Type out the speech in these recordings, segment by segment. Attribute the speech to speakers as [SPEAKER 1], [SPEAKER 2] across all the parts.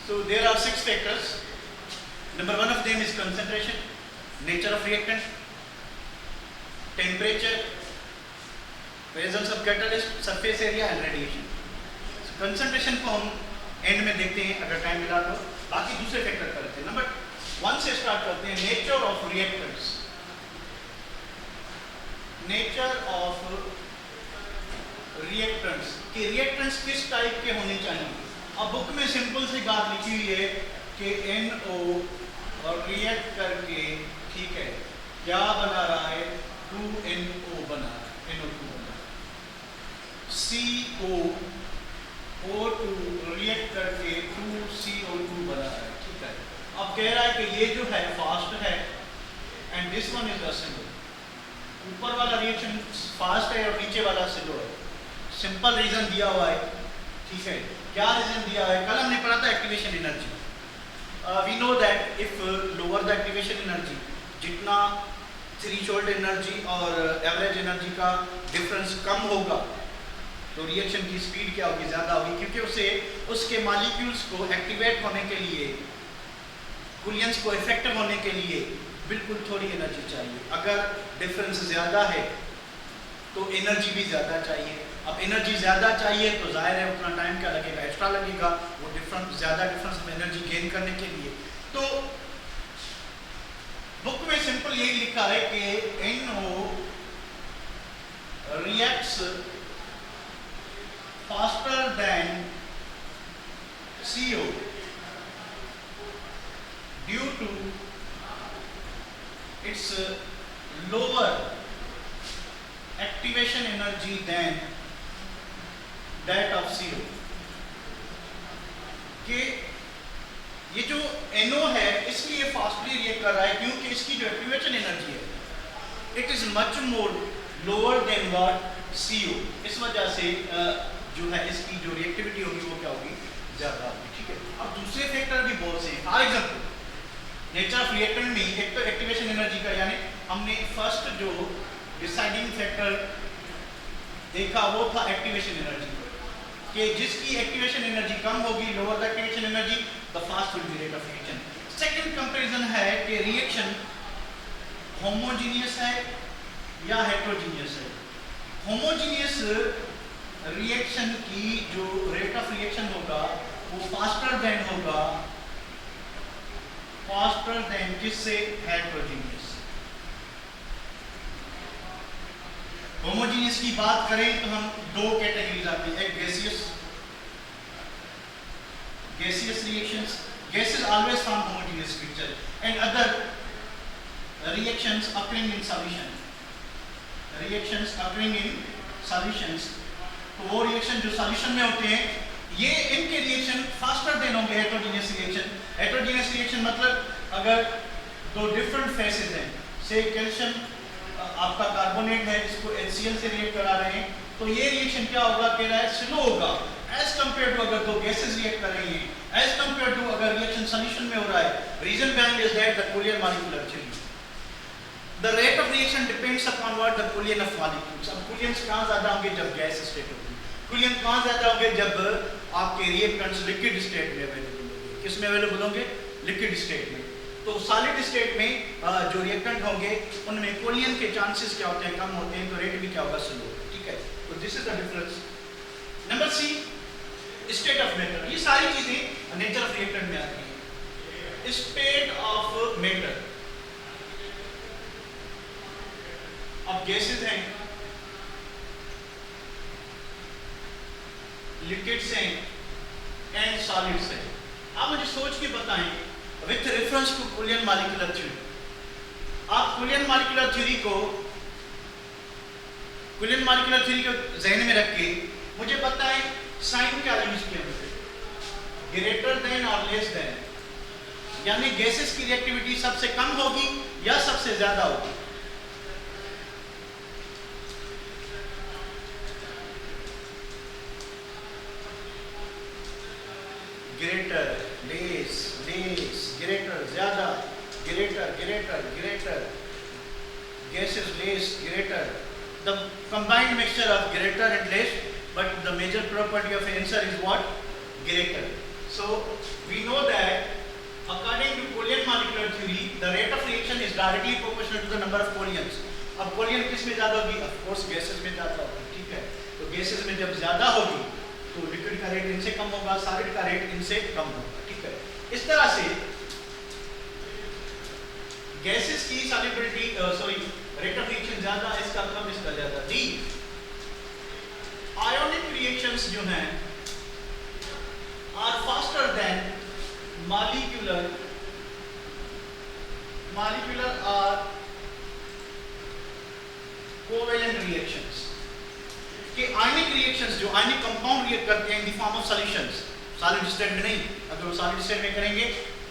[SPEAKER 1] So there are 6 factors. Number 1 of them is concentration, nature of reactant, temperature, presence of catalyst, surface area and radiation. So concentration को हम and में देखते हैं अगर time मिला तो, बाकी दूसरे फैक्टर करते हैं. नंबर 1 से स्टार्ट करते हैं. Nature of reactants. Nature of reactants कि रिएक्टेंट्स किस टाइप के होने चाहिए. अब बुक में सिंपल सी बात लिखी हुई है कि NO और रिएक्ट करके, ठीक है, क्या बना रहा है, 2NO बना रहा है, NO2 बना रहा है. CO2 रिएक्ट करके 2CO2 बना रहा है, ठीक है. अब कह रहा है कि ये जो है फास्ट है and this one is slow. ऊपर वाला रिएक्शन फास्ट है और नीचे वाला स्लो है. सिंपल रीजन दिया हुआ है, ठीक है. क्या रीजन दिया है, कल हमने पढ़ा था activation energy. We know that if lower the activation energy, जितना थ्रेशोल्ड एनर्जी और एवरेज एनर्जी का डिफरेंस कम होगा तो रिएक्शन की स्पीड क्या होगी, ज़्यादा होगी, क्योंकि उसे उसके मॉलिक्यूल्स को एक्टिवेट होने के लिए, कुलियंस को इफेक्टिव होने के लिए बिल्कुल थोड़ी एनर्जी चाहिए. अगर डिफरेंस ज़्यादा है तो एनर्जी भी ज़्यादा चाहिए. अब एनर्जी ज़्यादा चाहिए तो जाहिर है उतना टाइम क्या लगेगा, एक्स्ट्रा लगेगा वो ज़्यादा डिफरेंस में एनर्जी गेन करने के लिए. तो बुक में सिंपल यही लिखा है कि NO reacts faster than CO due to its lower activation energy than that of CO. कि ये जो NO है इसलिए फास्टली रिएक्ट कर रहा है क्योंकि इसकी जो एक्टिवेशन एनर्जी है it is much more lower than what CO. इस वजह से जो है इसकी जो रिएक्टिविटी होगी वो क्या होगी, ज्यादा होगी, ठीक है. अब दूसरे फैक्टर भी बहुत से हैं. For example nature of reactant में एक तो एक्टिवेशन एनर्जी का, यानी हमने फर्स्ट जो डिसाइडिंग फैक्टर देखा वो था एक्टिवेशन एनर्जी, कि जिसकी एक्टिवेशन एनर्जी कम होगी, lower the activation energy the fast will be rate of reaction. Second comparison है कि रिएक्शन होमोजीनियस है या हेटेरोजीनियस है. होमोजीनियस रिएक्शन की जो रेट ऑफ रिएक्शन होगा वो फास्टर देन होगा, फास्टर देन किससे, हेटेरोजीनियस. होमोजीनियस की बात करें तो हम दो कैटेगरीज आती है, एक gaseous reactions, gases always form homogeneous structure, and other reactions occurring in solution, reactions occurring in solutions. तो वो रिएक्शन जो सॉल्यूशन में होते हैं ये इनके रिएक्शन फास्टर देन होंगे हेटेरोजीनियस रिएक्शन. हेटेरोजीनियस रिएक्शन मतलब अगर दो डिफरेंट फेसेस हैं, से कैल्शियम आपका कार्बोनेट है जिसको HCl से रिएक्ट करा रहे हैं, तो ये रिएक्शन क्या होगा, कह रहा है स्लो होगा एज कंपेयर टू अगर दो गैसेस रिएक्ट कर रही हैं, एज कंपेयर टू अगर रिएक्शन सॉल्यूशन में हो रहा है. Reason behind is that the collision molecular change. The rate of reaction depends upon what the collision of molecules. अब कोलियंस कहां ज्यादा होंगे, जब गैस स्टेट होगी. कोलियन कहां ज्यादा होंगे, जब आपके रिएक्टेंट्स लिक्विड स्टेट में अवेलेबल होंगे. किस में अवेलेबल होंगे, लिक्विड स्टेट में. तो सॉलिड स्टेट में जो रिएक्टेंट होंगे उनमें कोलियन के चांसेस क्या होते हैं, कम होते हैं, तो रेट भी क्या होगा, स्लो. ठीक है, तो this is the difference. Number C, state of matter. ये सारी चीजें नेचर ऑफ रिएक्टेंट में आती है. State of matter. अब गैसेस हैं, लिक्विड्स हैं एंड सॉलिड्स हैं. आप मुझे सोच के बताएं with reference to collision molecular theory. आप कोलियन मॉलिक्यूलर थ्योरी को ज़हन में रख के मुझे बताएं साइन क्या यूज किया जाए, ग्रेटर देन और लेस देन, यानी गैसेस की रिएक्टिविटी सबसे कम होगी या सबसे ज्यादा होगी. ग्रेटर, लेस, लेस, ग्रेटर, ज्यादा, greater, greater, greater, gases less, greater, the combined mixture of greater and less, but the major property of answer is what, greater. So we know that according to Kollian molecular theory, the rate of reaction is directly proportional to the number of Kollians. अब कोलियन किस में ज्यादा होगी? Of course gases में ज्यादा होगी, ठीक है। तो गैसेस में जब ज्यादा होगी तो लिक्विड का रेट इनसे कम होगा, सॉलिड का रेट इनसे कम होगा, ठीक है। इस तरह से गैसेस की सॉल्युबिलिटी रेट ऑफ रिएक्शन ज्यादा, इसका कम, इसका ज्यादा। डी आयोनिक रिएक्शंस जो हैं आर फास्टर देन मॉलिक्यूलर और कोवेलेंट रिएक्शंस। कि आयनिक रिएक्शंस जो आयनिक कंपाउंड रिएक्ट करते हैं in the form of solutions, solid state में नहीं, अगर वो सॉलिड स्टेट में करेंगे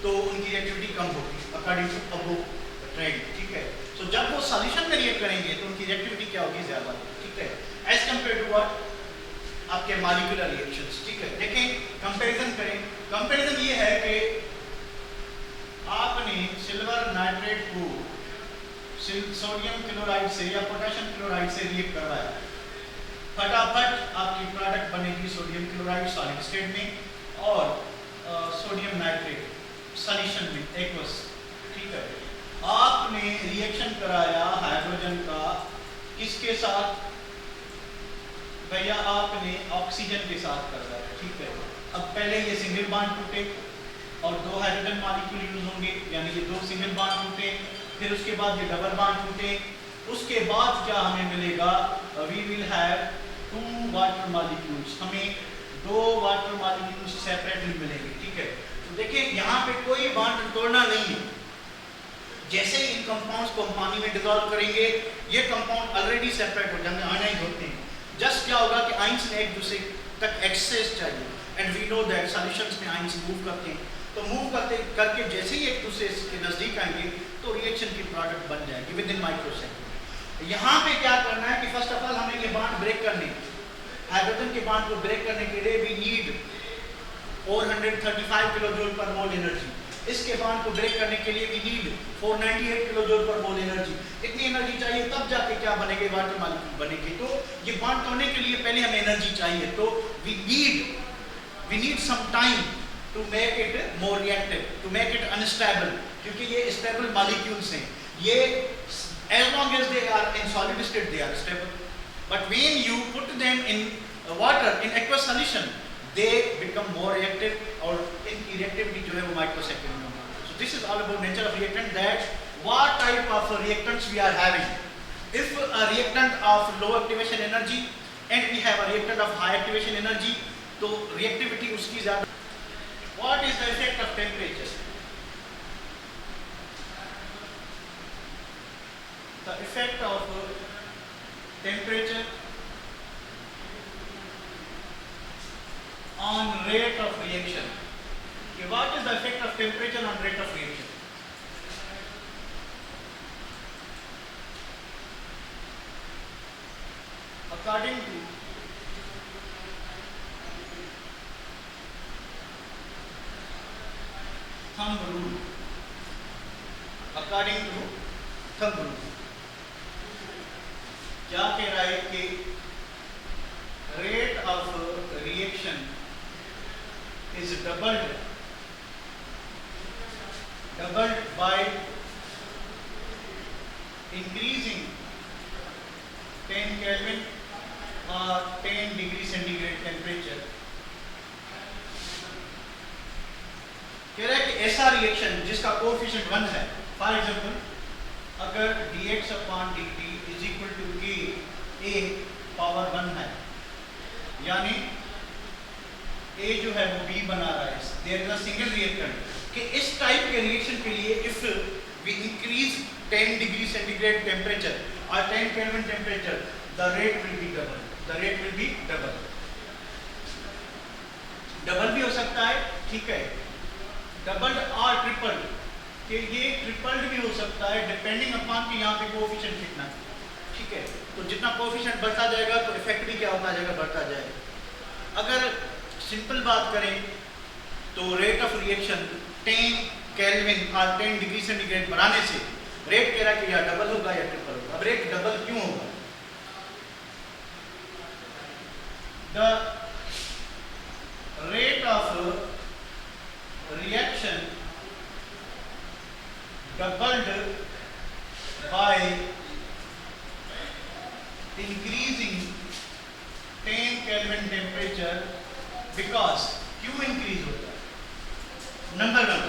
[SPEAKER 1] तो उनकी रिएक्टिविटी कम होगी अकॉर्डिंग टू अबव ट्रेंड, ठीक है। सो जब वो सॉल्यूशन में रिएक्ट करेंगे तो उनकी रिएक्टिविटी क्या होगी? ज्यादा होगी, ठीक है, एज कंपेयर टू व्हाट आपके मॉलिक्यूलर रिएक्शंस, ठीक है। देखें, कंपैरिजन करें। कंपैरिजन ये है कि आपने सिल्वर नाइट्रेट को सोडियम क्लोराइड से या पोटेशियम क्लोराइड से रिएक्ट करवाया, फटाफट आपकी प्रोडक्ट बनेगी सोडियम क्लोराइड सॉलिड स्टेट में और सोडियम नाइट्रेट सॉल्यूशन में एक्वस, ठीक है। आपने रिएक्शन कराया हाइड्रोजन का किसके साथ? भैया आपने ऑक्सीजन के साथ करवाया, ठीक है। अब पहले ये सिंगल बॉन्ड टूटे और दो हाइड्रोजन मॉलिक्यूल यूज होंगे, यानी ये दो सिंगल बॉन्ड टूटे, फिर उसके बाद ये डबल बॉन्ड टूटे, उसके बाद क्या हमें मिलेगा? We will have to water molecules, हमें दो वाटर मॉलिक्यूल्स सेपरेटली मिलेंगे, ठीक है। तो देखिए यहाँ पे कोई बॉन्ड तोड़ना नहीं है। जैसे ही इन कंपाउंड्स को हम पानी में डिसॉल्व करेंगे ये कंपाउंड ऑलरेडी सेपरेट हो जाएंगे, आयनाइज होते हैं। जस्ट क्या होगा कि आयंस ने एक दूसरे तक एक्सेस चाहिए, and we know that solutions में आयंस मूव करते हैं, तो मूव करके जैसे ही एक दूसरे के नजदीक आएंगे तो रिएक्शन की प्रोडक्ट बन जाएगी विद इन माइक्रोसेकंड। यहाँ पे क्या करना है कि फर्स्ट ऑफ ऑल हमें ये बॉन्ड ब्रेक करने, हाइड्रोजन के बॉन्ड को ब्रेक करने के लिए वी नीड 435 किलोजूल पर मोल एनर्जी। इसके बॉन्ड को ब्रेक करने के लिए वी नीड 498 किलोजूल पर मोल एनर्जी। इतनी एनर्जी चाहिए तब जाके क्या बनेंगे? वाटर मॉलिक्यूल बनेंगे। तो ये बॉन्ड तोड़ने के लिए पहले हमें एनर्जी चाहिए, तो we need some time to make it more reactive, to make it unstable, क्योंकि ये स्टेबल मॉलिक्यूल्स हैं। ये as long as they are in solid state they are stable, but when you put them in water in aqueous solution they become more reactive और इनकी reactivity जो है वो microsecond में होगी। So this is all about nature of reactant, that what type of reactants we are having. If a reactant of low activation energy and we have a reactant of high activation energy, तो reactivity उसकी ज़्यादा। What is the effect of temperature? The effect of temperature on rate of reaction. Okay, what is the effect of temperature on rate of reaction? According to thumb rule, क्या कह रहा है कि rate of reaction is doubled by increasing 10 kelvin और 10 degree centigrade temperature. कह रहा है कि ऐसा रिएक्शन जिसका कोएफिशिएंट 1 है, फॉर एग्जांपल अगर dx/dt इज इक्वल टू के a पावर 1 है, यानी a जो है वो b बना रहा है, there is a single reactant, कि इस टाइप के रिएक्शन के लिए if we increase 10 degree centigrade temperature और 10 kelvin temperature, the rate will be double. Double भी हो सकता है, ठीक है, डबल और ट्रिपल, कि ये ट्रिपल्ड भी हो सकता है डिपेंडिंग अपॉन कि यहाँ पे कोएफिशिएंट कितना है, ठीक है। तो जितना कोएफिशिएंट बढ़ता जाएगा तो इफेक्ट भी क्या होता जाएगा? बढ़ता जाएगा। अगर सिंपल बात करें तो रेट ऑफ रिएक्शन 10 केल्विन और 10 डिग्री सेंटीग्रेड बढ़ाने से रेट कह रहा है कि या डबल होगा या ट्रिपल होगा। अब रेट डबल क्यों होगा? The rate of doubled by increasing 10 Kelvin temperature because क्यों इंक्रीज होता है? नंबर वन,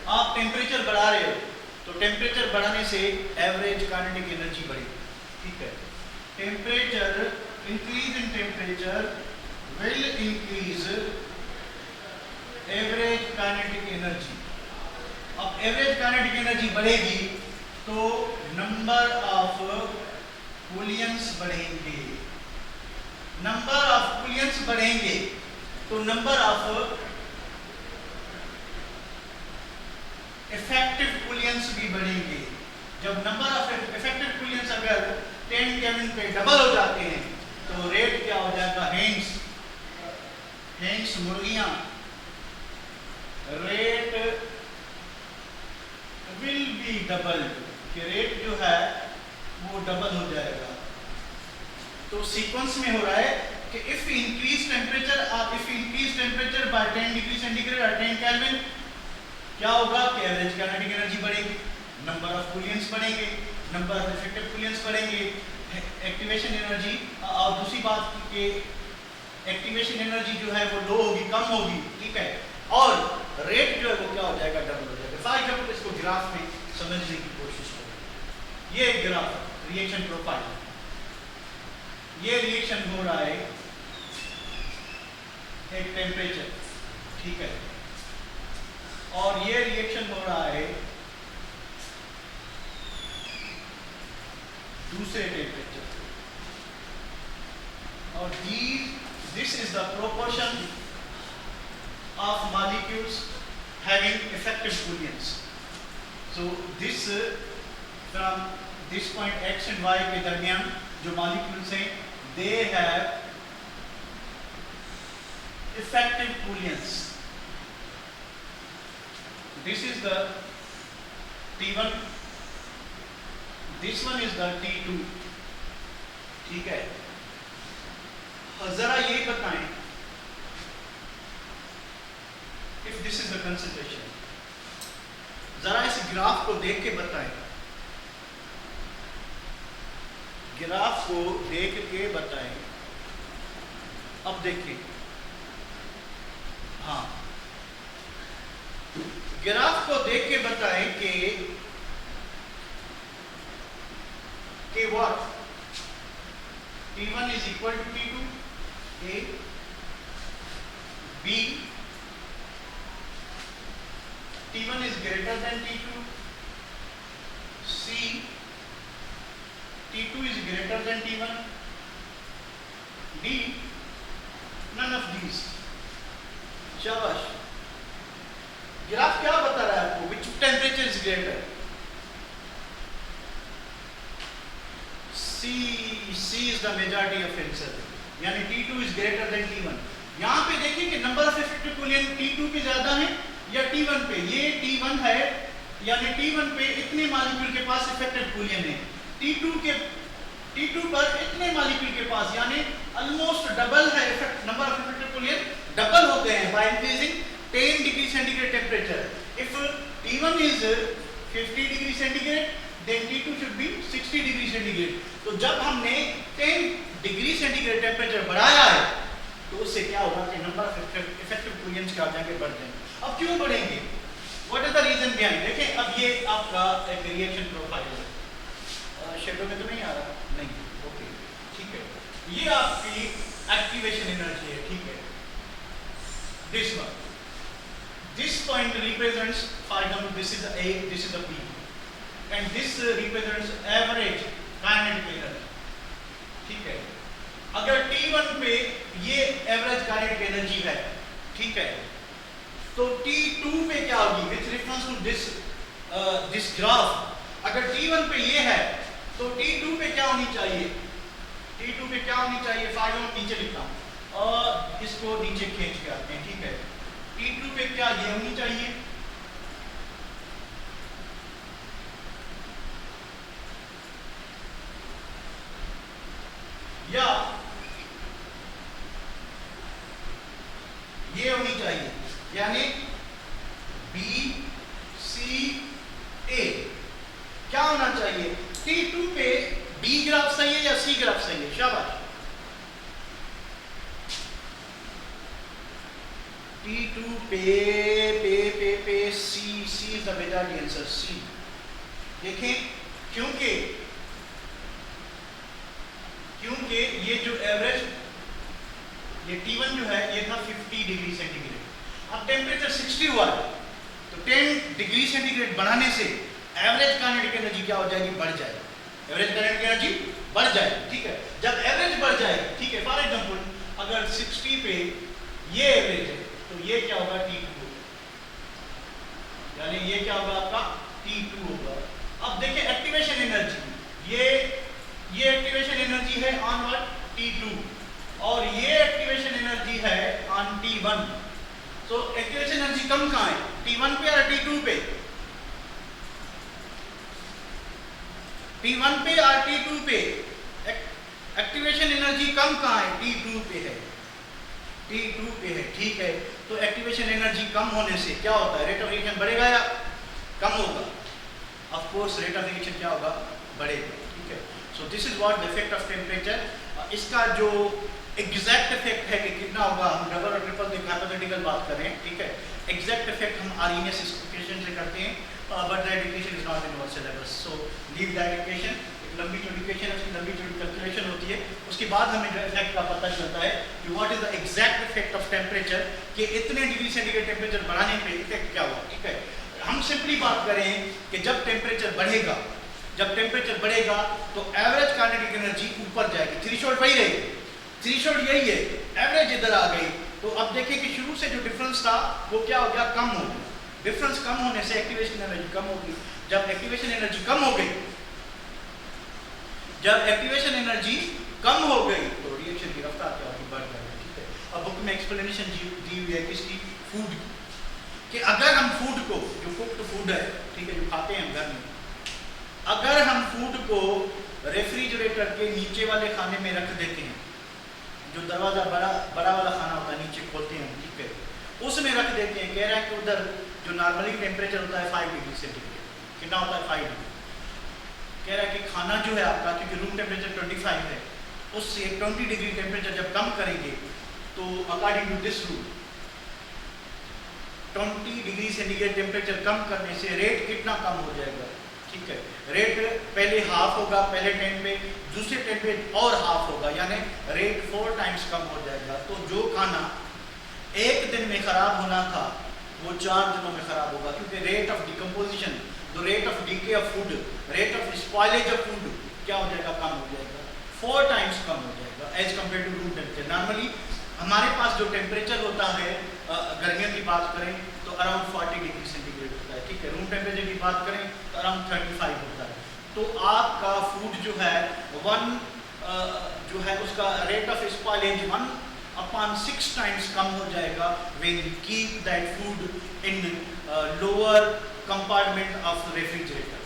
[SPEAKER 1] आप टेम्परेचर बढ़ा रहे हो तो टेम्परेचर बढ़ाने से एवरेज काइनेटिक एनर्जी बढ़ेगी, ठीक है। Temperature, increase in temperature will increase average kinetic energy. अब एवरेज काइनेटिक एनर्जी बढ़ेगी तो नंबर ऑफ कूलियंस बढ़ेंगे, नंबर ऑफ कूलियंस बढ़ेंगे तो नंबर ऑफ इफेक्टिव कूलियंस भी बढ़ेंगे। जब नंबर ऑफ इफेक्टिव कूलियंस अगर 10 केल्विन पे डबल हो जाते हैं तो रेट क्या हो जाएगा? हेंस मुर्गियां, रेट विल बी डबल, कि रेट जो है वो डबल हो जाएगा। तो सीक्वेंस में हो रहा है कि if increase temperature by 10 degree centigrade और 10 केल्विन, क्या होगा कि एवरेज काइनेटिक एनर्जी बढ़ेगी, नंबर ऑफ कूलियंस बढ़ेंगे, नंबर ऑफ इफेक्टिव कूलियंस बढ़ेंगे, एक्टिवेशन एनर्जी। और दूसरी बात कि एक्टिवेशन एनर्जी जो है वो लो होगी, कम होगी, ठीक है, और रेट जो है वो क्या हो जाएगा? डबल हो जाएगा। फॉर एग्जाम्पल इसको ग्राफ में समझने की कोशिश करें। ये एक ग्राफ रिएक्शन प्रोफाइल, ये रिएक्शन हो रहा है एक टेम्परेचर, ठीक है, और ये रिएक्शन हो रहा है दूसरे टेम्परेचर, और this is the proportion of molecules having effective coolants. So this from this point x and y के दरमियान जो molecules हैं, they have effective coolants. This is the T1, this one is the T2, ठीक है। जरा ये बताएं, if this is the concentration, जरा इस ग्राफ को देख के बताएं, ग्राफ को देख के बताएं। अब देखिए, हाँ, ग्राफ को देख के बताएं कि what T1 is equal to T2, A, B, T1 is greater than T2, C, T2 is greater than T1, D, none of these। शाबाश। ग्राफ क्या बता रहा है आपको? Which temperature is greater? C is the majority of answer, यानी T2 is greater than T1। यहाँ पे देखिए कि नंबर ऑफ इफेक्टिव कूलियंट T2 पे ज्यादा है या T1 पे। ये T1 है, यानी T1 पे इतने मॉलिक्यूल के पास इफेक्टिव कूलियंट है, T2 पर इतने मॉलिक्यूल के पास, यानी ऑलमोस्ट डबल है नंबर ऑफ इफेक्टिव कूलियंट, डबल होते हैं by increasing 10 degree centigrade temperature. If T1 is 50 degree centigrade, then T2 should be 60 degree centigrade. तो जब हमने 10 डिग्री सेंटीग्रेड टेम्परेचर बढ़ाया है तो उससे क्या होगा कि नंबर ऑफ इफेक्टिव कूलियंट्स क्या हो जाएंगे? बढ़ जाएंगे। अब क्यों बढ़ेंगे? What is the reason behind? देखिए, अब ये आपका एक रिएक्शन प्रोफाइल है, शेडो में तो नहीं आ रहा, नहीं, ओके, ठीक है। ये आपकी एक्टिवेशन एनर्जी है, ठीक है। This one, this point represents, for example, this is A, this is the B, and this represents average kinetic energy, ठीक है। अगर T1 पे ये एवरेज काइनेटिक एनर्जी है, ठीक है, तो T2 पे क्या होगी? Which reference to this graph, अगर T1 पे ये है तो T2 पे क्या होनी चाहिए? T2 पे क्या होनी चाहिए? फाइल नीचे लिखता हूं और इसको नीचे खींच के आते हैं, ठीक है। T2 पे क्या ये होनी चाहिए? या ये होनी चाहिए, यानी B, C, होना चाहिए, T2 पे B ग्राफ सही है या C ग्राफ सही है? शाबाश। T2 पे C इज द बेटा आंसर, C। देखें, क्योंकि ये जो एवरेज, ये T1 जो है ये था 50 डिग्री सेंटीग्रेड, अब टेम्परेचर 60 हुआ है, तो 10 डिग्री सेंटीग्रेड बढ़ाने से एवरेज काइनेटिक एनर्जी क्या हो जाएगी? बढ़ जाएगी। एवरेज काइनेटिक एनर्जी बढ़ जाएगी, ठीक है। जब एवरेज बढ़ जाएगी, ठीक है, फॉर एग्जांपल अगर 60 पे ये एवरेज है तो ये क्या होगा? T2 होगा, यानी ये क्या होगा? आपका T2 होगा। अब देखिए एक्टिवेशन एनर्जी, ये एक्टिवेशन एनर्जी है ऑन व्हाट? T2, और ये एक्टिवेशन एनर्जी है ऑन T1। तो एक्टिवेशन एनर्जी कम कहां है? T1 पे या T2 पे? T1 पे या T2 पे? एक्टिवेशन एनर्जी कम कहां है? T2 पे है, T2 पे है, ठीक है। तो एक्टिवेशन एनर्जी कम होने से क्या होता है? रेट ऑफ रिएक्शन बढ़ेगा या कम होगा? Of course rate of reaction क्या होगा? बढ़ेगा, ठीक है। So this is what the effect of temperature. इसका जो एग्जैक्ट इफेक्ट है कि कितना होगा, हम डबल और ट्रिपल हाइपोथेटिकल बात कर रहे हैं, ठीक है। एग्जैक्ट इफेक्ट हम आरईएनएस इक्वेशन से करते हैं, but that equation is not in our syllabus, so leave that equation. एक लंबी चौड़ी इक्वेशन, उसकी लंबी चौड़ी कैलकुलेशन होती है, उसके बाद हमें जो इफेक्ट का पता चलता है कि what is the exact effect of temperature, कि इतने डिग्री सेंटीग्रेड टेम्परेचर बढ़ाने पे इफेक्ट क्या हुआ, ठीक है। हम सिंपली बात करें कि जब टेम्परेचर बढ़ेगा, तो एवरेज काइनेटिक एनर्जी ऊपर जाएगी, थ्रेशोल्ड वही रहेगी, थ्रेशोल्ड यही है, एवरेज इधर आ गई। तो अब देखिए कि शुरू से जो डिफरेंस था वो क्या हो गया? कम हो गया। डिफरेंस कम होने से एक्टिवेशन एनर्जी कम होगी। जब एक्टिवेशन एनर्जी कम हो गई, तो रिएक्शन की रफ्तार क्या होगी? बढ़ जाएगी, ठीक है। अब बुक में एक्सप्लेनेशन दी हुई है किसकी? फूड, कि अगर हम फूड को, जो कुक्ड फूड है, ठीक है, जो खाते हैं हम घर में, अगर हम फूड को रेफ्रिजरेटर के नीचे वाले खाने में रख देते हैं, जो दरवाजा बड़ा वाला खाना होता है, नीचे खोलते हैं, ठीक है, उसमें रख देते हैं, कह रहा है कि उधर जो नॉर्मली टेम्परेचर होता है 5 डिग्री सेंटीग्रेड, कितना होता है? 5 डिग्री। कह रहा है कि खाना जो है आपका, क्योंकि रूम टेम्परेचर 25 है, उससे 20 डिग्री टेम्परेचर जब कम करेंगे तो according to this rule 20 degree centigrade temperature कम करने से रेट कितना कम हो जाएगा? ठीक है, रेट पहले हाफ होगा पहले टाइम पे, दूसरे टाइम पे और हाफ होगा, यानी रेट 4 टाइम्स कम हो जाएगा। तो जो खाना एक दिन में खराब होना था वो 4 दिनों में खराब होगा, क्योंकि rate of decomposition, the rate of DK of food, rate of spoilage of food क्या हो जाएगा? कम हो जाएगा, 4 टाइम्स कम हो जाएगा as compare to room temperature. Normally हमारे पास जो टेम्परेचर होता है, गर्मियों की बात करें तो अराउंड 40 डिग्री सेंटीग्रेड होता है, ठीक है। रूम टेम्परेचर की बात करें तो अराउंड 35 होता है। तो आपका फूड जो है जो है उसका रेट ऑफ स्पॉइलेज 1/6 टाइम्स कम हो जाएगा when you keep that food in lower compartment of refrigerator,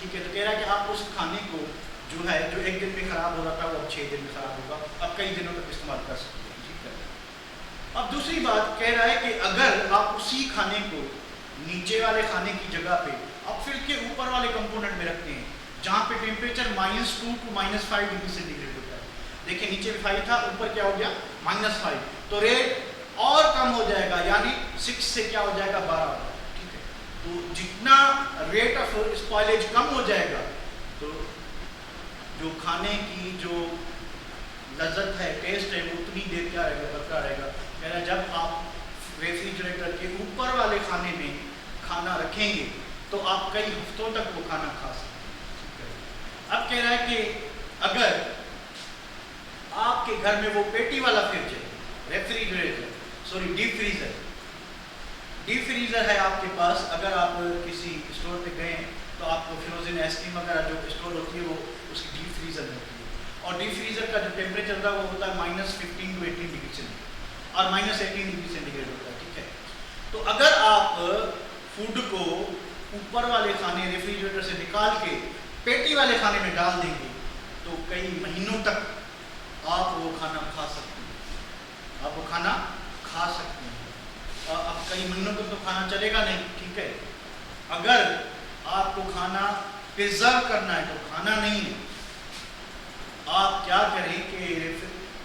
[SPEAKER 1] ठीक है। तो कह रहा है कि आप उस खाने को जो है, जो एक दिन में खराब हो रहा था, वो अब 6 दिन में खराब होगा, अब कई दिनों तक इस्तेमाल कर सकते हैं, ठीक है। अब दूसरी बात कह रहा है कि अगर आप उसी खाने को नीचे वाले खाने की जगह पे अब फिर के ऊपर वाले कंपोनेंट में रखते हैं, जहाँ पे टेम्परेचर -2 to -5 डिग्री सेंटीग्रेड होता है, देखिए नीचे 5 था, ऊपर क्या हो गया? -5, तो रेट और कम हो जाएगा, यानी 6 से क्या हो जाएगा? 12 होगा, ठीक है। तो जितना रेट ऑफ स्पॉइलेज कम हो जाएगा, तो जो खाने की जो लज्जत है, टेस्ट है, वो उतनी देर क्या रहेगा? बरकरार रहेगा। कह रहा है जब आप रेफ्रिजरेटर के ऊपर वाले खाने में खाना रखेंगे तो आप कई हफ्तों तक वो खाना खा सकते हैं। अब कह रहा है कि अगर आपके घर में वो पेटी वाला फ्रिज है, रेफ्रिजरेटर, सॉरी डीप फ्रीजर है आपके पास, अगर आप किसी स्टोर पे गए तो आपको फ्रोजन आइसक्रीम वगैरह जो स्टोर होती है वो उसकी डीप फ्रीजर में होती है, और डीप फ्रीजर का जो टेम्परेचर होता है वो होता है -15 to 18 डिग्री सेंटीग्रेड और -18 डिग्री सेंटीग्रेड होता है, ठीक है। तो अगर आप फूड को ऊपर वाले खाने रेफ्रिजरेटर से निकाल के पेटी वाले खाने में डाल देंगे तो कई महीनों तक आप वो खाना खा सकते हैं, आप वो खाना खा सकते हैं। अब कई महीनों तक तो खाना चलेगा नहीं, ठीक है। अगर आपको खाना प्रिजर्व करना है तो खाना नहीं है, आप क्या करें कि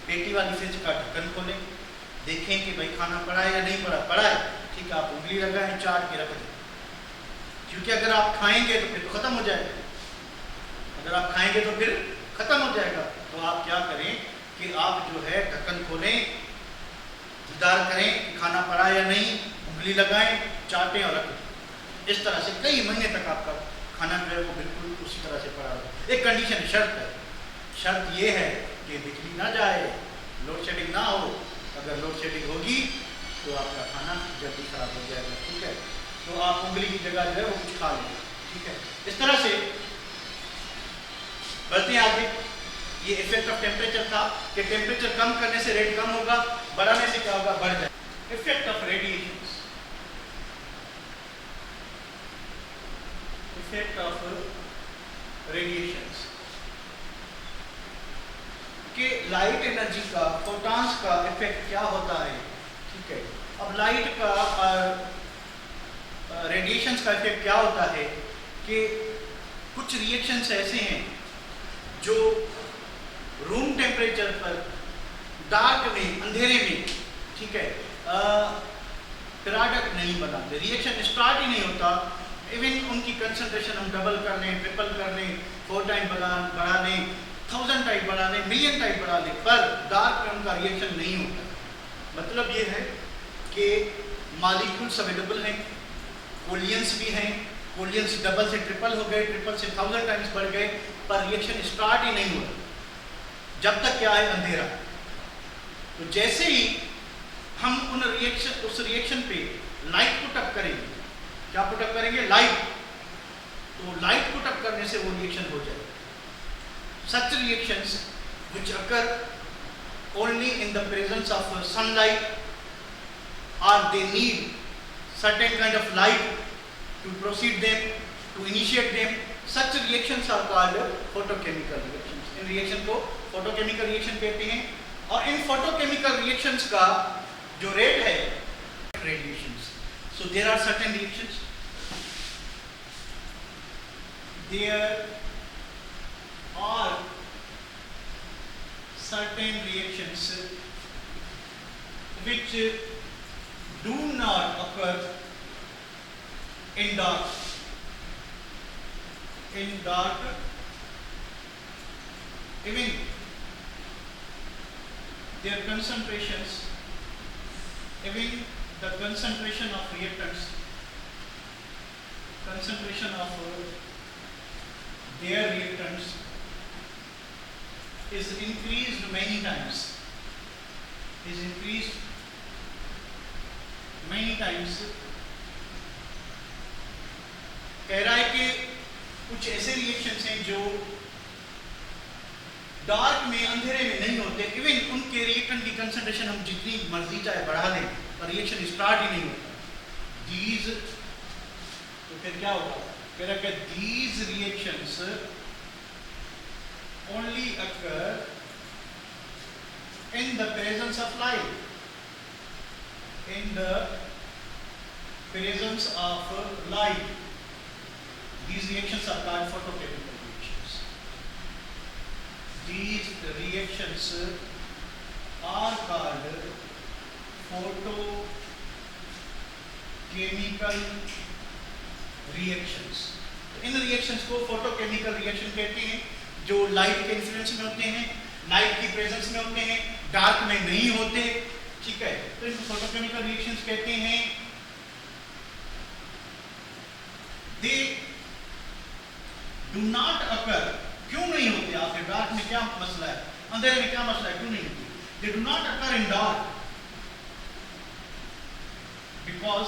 [SPEAKER 1] पेटी वाली फ्रिज का ढक्कन खोलें, देखें कि भाई खाना पड़ा है या नहीं पड़ा, पड़ा है ठीक है, आप उंगली लगाएं, चाट के रख दें, क्योंकि अगर आप खाएंगे तो फिर तो खत्म हो जाएगा, अगर आप खाएंगे तो फिर खत्म हो जाएगा। तो आप क्या करें कि आप जो है ढक्कन खोलें, दीदार करें कि खाना पड़ा या नहीं, उंगली लगाएं, चाटें और रखें। इस तरह से कई महीने तक आपका खाना जो है वो बिल्कुल उसी तरह से पड़ा रहे। एक कंडीशन, शर्त है, शर्त ये है कि बिजली ना जाए, लोड शेडिंग ना हो, अगर लोड शेडिंग होगी तो आपका खाना जल्दी खराब हो जाएगा, ठीक है। तो आप उंगली की जगह जो है वो कुछ खा लेंगे, ठीक है। इस तरह से बढ़ते हैं आगे। ये इफेक्ट ऑफ टेम्परेचर था कि टेम्परेचर कम करने से रेट कम होगा, बढ़ाने से क्या होगा, बढ़ जाएगा। Effect of radiations, effect of radiations कि लाइट एनर्जी का, फोटॉन्स का इफेक्ट क्या होता है, ठीक है। अब लाइट का और रेडिएशंस का इफेक्ट क्या होता है कि कुछ रिएक्शंस ऐसे हैं जो रूम टेम्परेचर पर, डार्क में, अंधेरे में, ठीक है, प्रोडक्ट नहीं बनाते, रिएक्शन स्टार्ट ही नहीं होता। इवन उनकी कंसंट्रेशन हम डबल कर लें, ट्रिपल कर लें, 4 टाइम बढ़ा लें, 1000 टाइप बढ़ा लें, मिलियन टाइप बढ़ा लें, पर डार्क में उनका रिएक्शन नहीं होता। मतलब ये है कि मॉलिक्यूल्स अवेलेबल हैं, कोलियंस भी हैं, कोलियंस डबल से ट्रिपल हो गए, ट्रिपल से 1000 टाइम्स बढ़ गए, पर रिएक्शन स्टार्ट ही नहीं हुआ जब तक क्या है, अंधेरा। तो जैसे ही हम उस रिएक्शन पे लाइट पुट अप करेंगे, क्या पुट अप करेंगे, लाइट, तो लाइट पुट अप करने से वो रिएक्शन हो जाएगा। Such reactions which occur only in the presence of sunlight, or they need certain kind of light to proceed them, to initiate them, such reactions are called photochemical reactions. In reaction को photochemical reaction कहते हैं। और इन photochemical reactions का जो rate है, radiations. So there are certain reactions. There are certain reactions which do not occur in dark. In dark, even their concentrations, even the concentration of reactants, concentration of their reactants is increased many times, is increased many times। कह रहा है कि कुछ ऐसे reactions हैं जो dark में, अंधेरे में नहीं होते, इवन उनके रिएक्टेंट की कंसंट्रेशन हम जितनी मर्जी चाहे बढ़ा लें पर रिएक्शन स्टार्ट ही नहीं होता। दीज, तो फिर क्या होगा, कह रहा है कि these reactions only occur in the presence of light, in the presence of light. These reactions are called photochemical reactions. These reactions are called photochemical reactions. In reactions को photochemical reaction कहते हैं, जो लाइट के influence में होते हैं, light की presence में होते हैं, डार्क में नहीं होते, ठीक है। तो इनको फोटोकेमिकल रिएक्शंस कहते हैं। दे डू नॉट अकर, क्यों नहीं होते, आपके डार्क में क्या मसला है, अंधेरे में क्या मसला है, क्यों नहीं होते? दे do not occur in dark because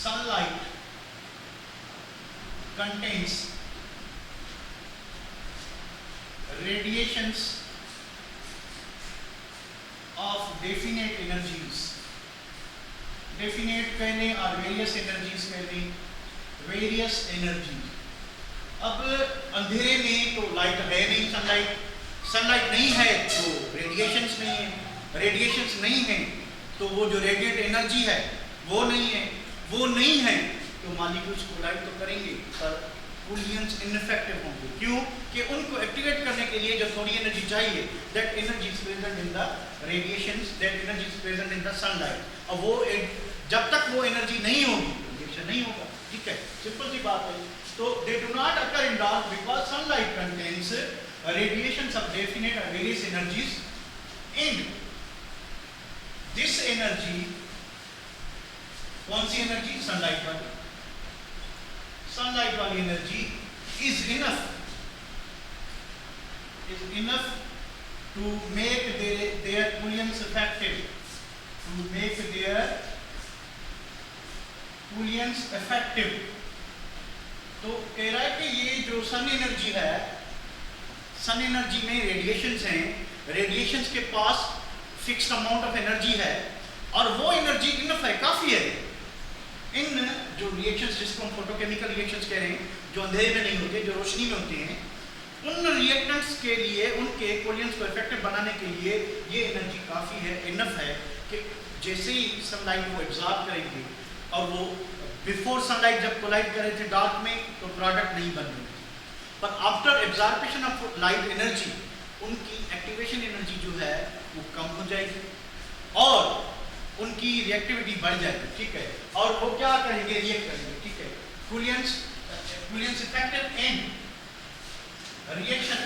[SPEAKER 1] sunlight contains radiations of definite energies, definite कह लें और various energies कह लें, various energies। अब अंधेरे में तो लाइट है नहीं, सनलाइट नहीं है तो रेडिएशंस नहीं है, रेडिएशंस नहीं है तो वो जो रेडिएट एनर्जी है वो नहीं है, वो नहीं है तो मॉलिक्यूल्स कोलाइड तो करेंगे पर कूलियंस इनइफेक्टिव होंगे। क्यों? कि उनको एक्टिवेट करने के लिए जो थोड़ी एनर्जी चाहिए, that energy is present in the radiations, that energy is present in the sunlight. अब वो जब तक वो एनर्जी नहीं होगी रिएक्शन नहीं होगा। ठीक है, सिंपल सी बात है। तो they do not occur in dark because sunlight contains radiations of definite और various energies and this energy, कौन सी एनर्जी? सनलाइट वाली। सनलाइट वाली energy is enough to make their coulomb effective, to make their coulomb effective। तो कह रहा है कि ये जो सन एनर्जी है, सन एनर्जी में रेडिएशंस हैं, रेडिएशंस के पास फिक्स्ड अमाउंट ऑफ एनर्जी है और वो एनर्जी इनफ है, काफी है। इन जो रिएक्शंस जिसको हम फोटोकेमिकल रिएक्शंस कह रहे हैं, जो अंधेरे में नहीं होते, जो रोशनी में होते हैं, उन रिएक्टेंट्स के लिए, उनके कोलियंस को इफेक्टिव बनाने के लिए ये एनर्जी काफ़ी है, इनफ है कि जैसे ही सनलाइट को एब्जॉर्ब करेंगे और वो बिफोर सनलाइट जब कोलाइड कर रहे थे डार्क में तो प्रोडक्ट नहीं बन रही थी, पर after absorption of light energy उनकी एक्टिवेशन एनर्जी जो है वो कम हो जाएगी और उनकी रिएक्टिविटी बढ़ जाएगी। ठीक है, और वो क्या करेंगे? रिएक्ट करेंगे। ठीक है, collisions effective and reaction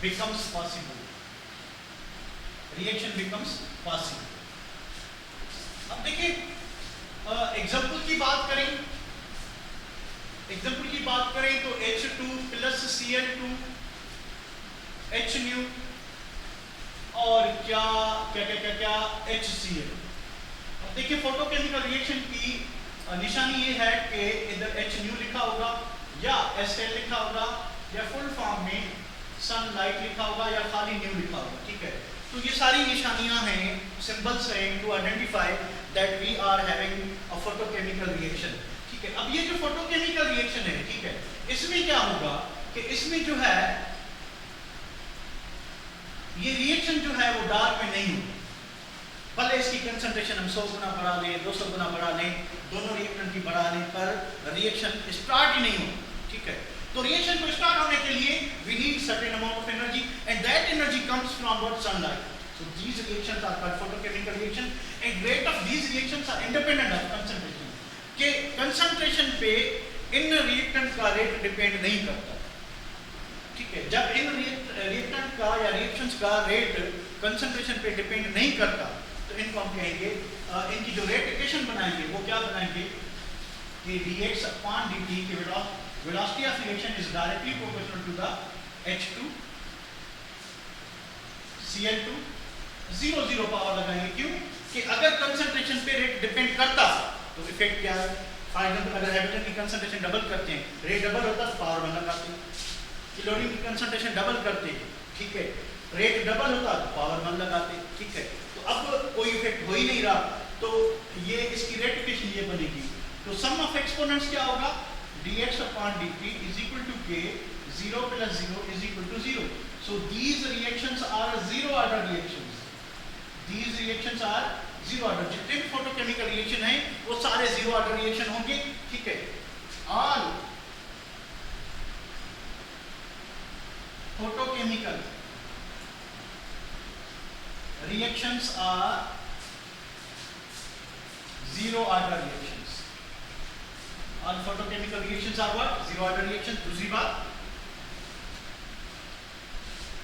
[SPEAKER 1] becomes possible, reaction becomes possible. अब देखिए एग्जांपल की बात करें, एग्जांपल की बात करें तो H2 plus Cl2 H new और क्या क्या क्या क्या क्या HCl। अब देखिए फोटोकेमिकल रिएक्शन की निशानी ये है कि इधर H न्यू लिखा होगा या Cl लिखा होगा या फुल फॉर्म में सनलाइट लिखा होगा या खाली न्यू लिखा होगा। ठीक है, तो ये सारी निशानियां हैं, सिंबल्स हैं to identify that we are having a photochemical reaction. ठीक है, अब ये जो फोटोकेमिकल रिएक्शन है, ठीक है, इसमें क्या होगा कि इसमें जो है ये रिएक्शन जो है वो डार्क में नहीं होगी, भले इसकी कंसंट्रेशन हम 100 गुना बढ़ा लें, 200 गुना बढ़ा लें, दोनों रिएक्टेंट की बढ़ा लें, पर रिएक्शन स्टार्ट ही नहीं होगी। ठीक है, तो रिएक्शन को स्टार्ट होने के लिए we need certain amount of energy and that energy comes from what? Sunlight. So these reactions are called photochemical reaction and rate of these reactions are independent of concentration। के concentration पे in reactant का rate depend नहीं करता। ठीक है, जब in reactant का या रिएक्शंस का रेट कंसंट्रेशन पे डिपेंड नहीं करता तो इनको हम कहेंगे, इनकी जो रेट इक्वेशन बनाएंगे वो क्या बनाएंगे कि dx upon dt की velocity of reaction is directly proportional to the H2 Cl2 0 power लगाएंगे। क्यों? कि अगर कंसंट्रेशन पे रेट डिपेंड करता तो इफेक्ट क्या है? फॉर एग्जांपल अगर हाइड्रोजन की कंसंट्रेशन डबल करते हैं, रेट डबल होता तो पावर 1 लगाते हैं। क्लोरीन की कंसंट्रेशन डबल करते हैं, ठीक है, रेट डबल होता तो पावर 1 लगाते। ठीक है, तो अब कोई इफेक्ट हो ही नहीं रहा, तो ये इसकी रेट इक्वेशन ये बनेगी। तो सम ऑफ एक्सपोनेंट्स क्या होगा? dx upon dt is equal to k, 0 plus 0 is equal to 0। So these reactions are zero order reactions। These reactions are zero order। जितने भी photochemical reaction हैं वो सारे zero order reaction होंगे। ठीक है, all photochemical reactions are zero order reactions। All photochemical reactions are what? Zero order reactions। दूसरी बात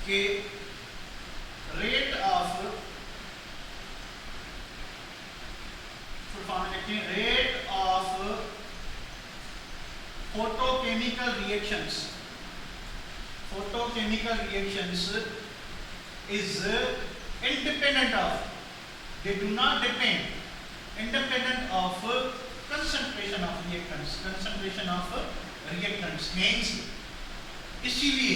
[SPEAKER 1] कि rate of full form लिखते हैं, rate of photochemical reactions, photochemical reactions is independent of, they do not depend, independent of concentration of reactants, concentration of reactants। hence इसीलिए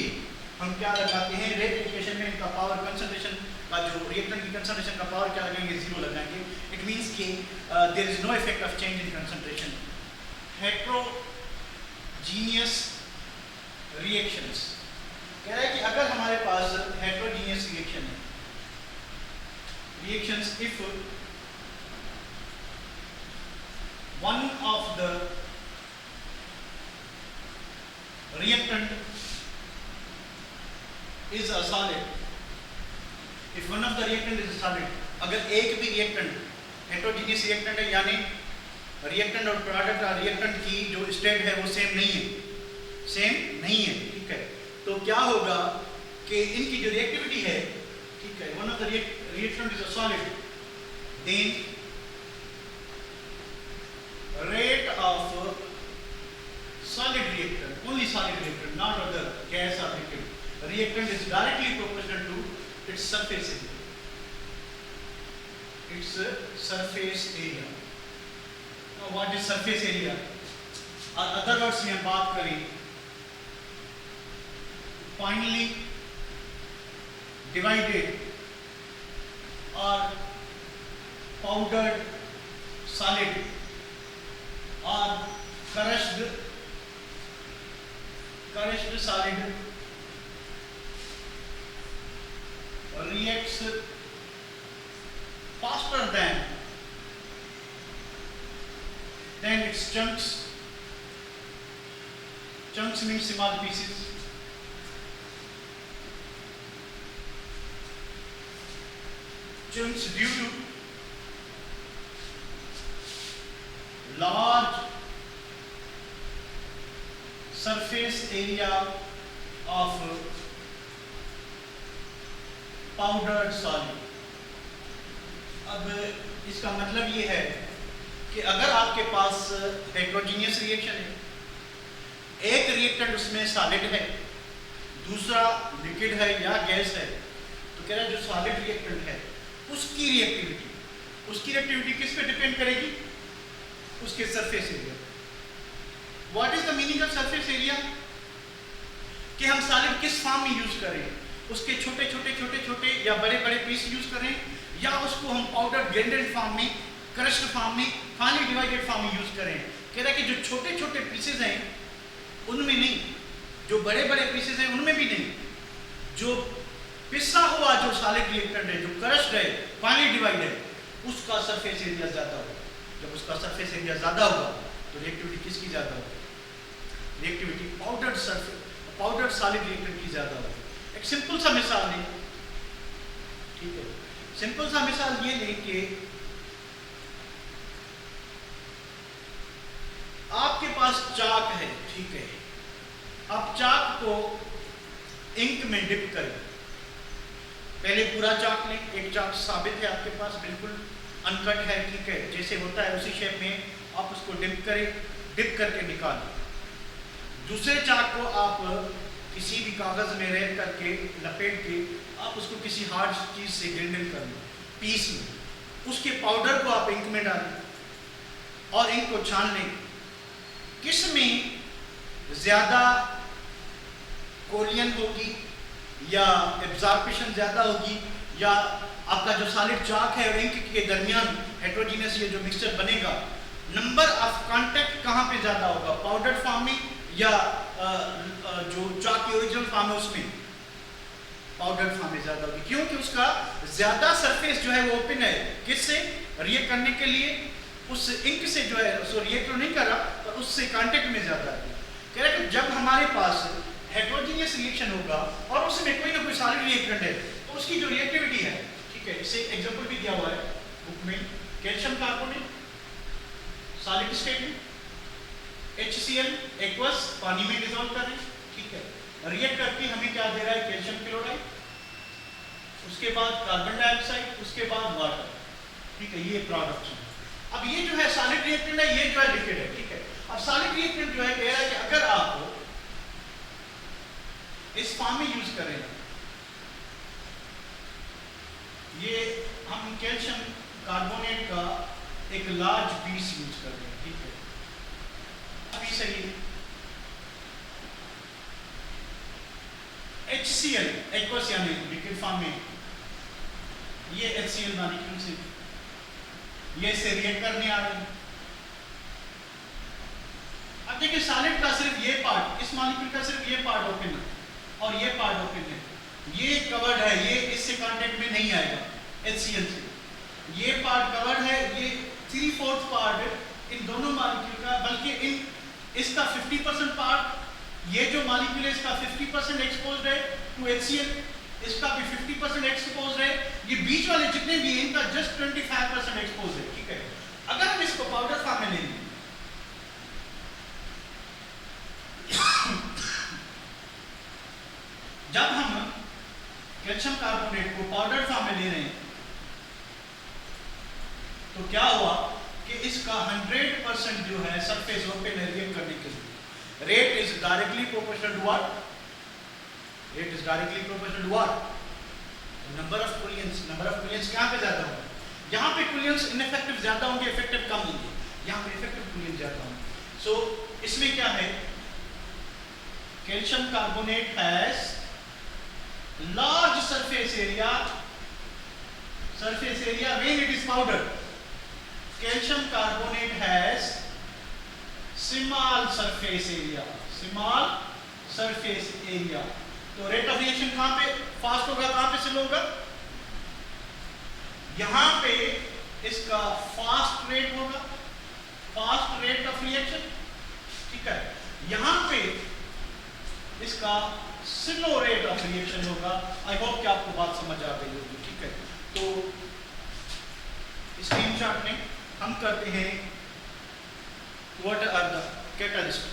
[SPEAKER 1] हम क्या लगाते हैं रेट इक्वेशन में, इनका पावर कंसंट्रेशन का जो रिएक्टेंट की कंसंट्रेशन का पावर क्या लगाएंगे? 0 लगाएंगे। इट मींस कि there is no effect of change in concentration. Heterogeneous reactions कह रहा है कि अगर हमारे पास हेट्रोजीनियस रिएक्शन है, reactions if one of the reactant is a solid, if one of the reactant is a solid, अगर एक भी reactant heterogeneous reactant है, यानी reactant और product और reactant की जो state है वो सेम नहीं है, ठीक है, तो क्या होगा कि इनकी जो reactivity है, ठीक है, one of the reactant is a solid, then rate of solid reactant, only solid reactant, not other gas or liquid, reactant is directly proportional to its surface area. Now what is surface area? Other words में हम बात करें, finally divided or powdered solid or crushed solid reacts faster than its chunks. Chunks means small pieces. Chunks due to large surface area of powdered solid. अब इसका मतलब ये है कि अगर आपके पास हेटेरोजेनियस रिएक्शन है, एक रिएक्टेंट उसमें सॉलिड है, दूसरा लिक्विड है या गैस है, तो कह रहा है जो सॉलिड रिएक्टेंट है उसकी रिएक्टिविटी किस पे डिपेंड करेगी? उसके surface area. What is the meaning of surface area? कि हम सॉलिड किस फॉर्म में यूज करें, उसके छोटे या बड़े पीस यूज करें, या उसको हम पाउडर ग्राइंडेड फॉर्म में, क्रश्ड फॉर्म में, फाइनली डिवाइडेड फॉर्म में यूज करें। कह रहा है कि जो छोटे पीसेज हैं उनमें नहीं, जो बड़े पीसेज हैं उनमें भी नहीं, जो पिसा हुआ जो सॉलिड रिएक्टेंट है, जो क्रश्ड है, फाइनली डिवाइड है, उसका सरफेस एरिया ज्यादा होगा। जब उसका सरफेस एरिया ज्यादा होगा तो रिएक्टिविटी किसकी ज्यादा होगी? रिएक्टिविटी पाउडर सॉलिड रिएक्टेंट की ज्यादा होगी। एक सिंपल सा मिसाल लें, ठीक है, सिंपल सा मिसाल ये लें कि आपके पास चाक है, ठीक है, आप चाक को इंक में डिप करें। पहले पूरा चाक लें, एक चाक साबित है आपके पास, बिल्कुल अनकट है, ठीक है, जैसे होता है उसी शेप में आप उसको डिप करके निकालें। दूसरे चाक को आप किसी भी कागज में रैप करके लपेट के आप उसको किसी हार्ड चीज से ग्राइंड कर लें, पीस लें, उसके पाउडर को आप इंक में डालें और इंक को छान लें। किस में ज्यादा कोलियन होगी या एब्जॉर्प्शन ज्यादा होगी, या आपका जो सॉलिड चाक है और इंक के दरमियान हेटेरोजेनियस ये जो मिक्सचर बनेगा, नंबर ऑफ कांटेक्ट कहाँ पे ज्यादा होगा? पाउडर फॉर्म में या जो चाक की ओरिजिनल फॉर्म है उसमें? पाउडर फॉर्म में ज्यादा होगी, क्योंकि उसका ज्यादा सरफेस जो है वो ओपन है, किससे? रिएक्ट करने के लिए उस इंक से जो है, सो रिएक्ट नहीं कर रहा पर उससे कांटेक्ट में ज्यादा है। कह रहा है कि जब हमारे पास हेटेरोजेनियस रिएक्शन होगा और उसमें कोई ना कोई सॉलिड रिएक्टेंट है, तो उसकी जो रिएक्टिविटी है, ठीक है, इससे एग्जांपल भी दिया हुआ है बुक में, कैल्शियम कार्बोनेट सॉलिड स्टेट में, HCl एक्वस पानी में डिसॉल्व कर रहे हैं, ठीक है, रिएक्ट करके हमें क्या दे रहा है? कैल्शियम क्लोराइड, उसके बाद कार्बन डाइऑक्साइड, उसके बाद वाटर, ठीक है, ये प्रोडक्ट्स हैं। अब ये जो है सॉलिड रिएक्टेंट है, ये जो है लिक्विड है, ठीक है। अब सॉलिड रिएक्टेंट जो है कह रहा है कि अगर आप इस फॉर्म में यूज करें, ये हम कैल्शियम कार्बोनेट का एक लार्ज पीस यूज कर रहे हैं, ठीक है, अभी सही। HCl एक्वस यानी लिक्विड फॉर्म में, ये HCl मॉलिक्यूल से ये से रिएक्ट करने आ रहे हैं। अब देखिए सॉलिड का सिर्फ ये पार्ट, इस मॉलिक्यूल का सिर्फ ये पार्ट ओपन है और ये पार्ट ओपन है, ये कवर्ड है, ये इससे कांटेक्ट में नहीं आएगा HCl से, ये पार्ट कवर्ड है, ये 3/4 पार्ट इन दोनों मॉलिक्यूल का, बल्कि इन इसका 50% पार्ट, ये जो मॉलिक्यूल है इसका 50% एक्सपोज्ड है टू HCl, इसका भी 50% एक्सपोज्ड है, ये बीच वाले जितने भी हैं इनका जस्ट 25% एक्सपोज है, ठीक है। अगर हम इसको पाउडर फॉर्म में लेंगे, जब हम कैल्शियम कार्बोनेट को पाउडर फॉर्म में ले रहे हैं तो क्या हुआ कि इसका 100% जो है सरफेस ओपन रिएक्ट करने के लिए rate is directly proportional to what, rate is directly proportional to what, number of collisions. Number of collisions कहां पे ज्यादा होगा, यहां पे कुलियंस इनफेक्टिव ज्यादा होंगे, इफेक्टिव कम होंगे, यहां पे इफेक्टिव कुलियंस ज्यादा होंगे। सो इसमें क्या है, calcium carbonate has large surface area when it is powdered. Calcium carbonate has small surface area, तो रेट ऑफ रिएक्शन कहां पे फास्ट होगा, कहां पे स्लो होगा, यहां पे इसका फास्ट रेट होगा, फास्ट रेट ऑफ रिएक्शन, ठीक है। यहां पे इसका स्लो रेट ऑफ रिएक्शन होगा। आई होप कि आपको बात समझ आ गई होगी, ठीक है। तो स्क्रीनशॉट में हम करते हैं व्हाट आर द कैटलिस्ट।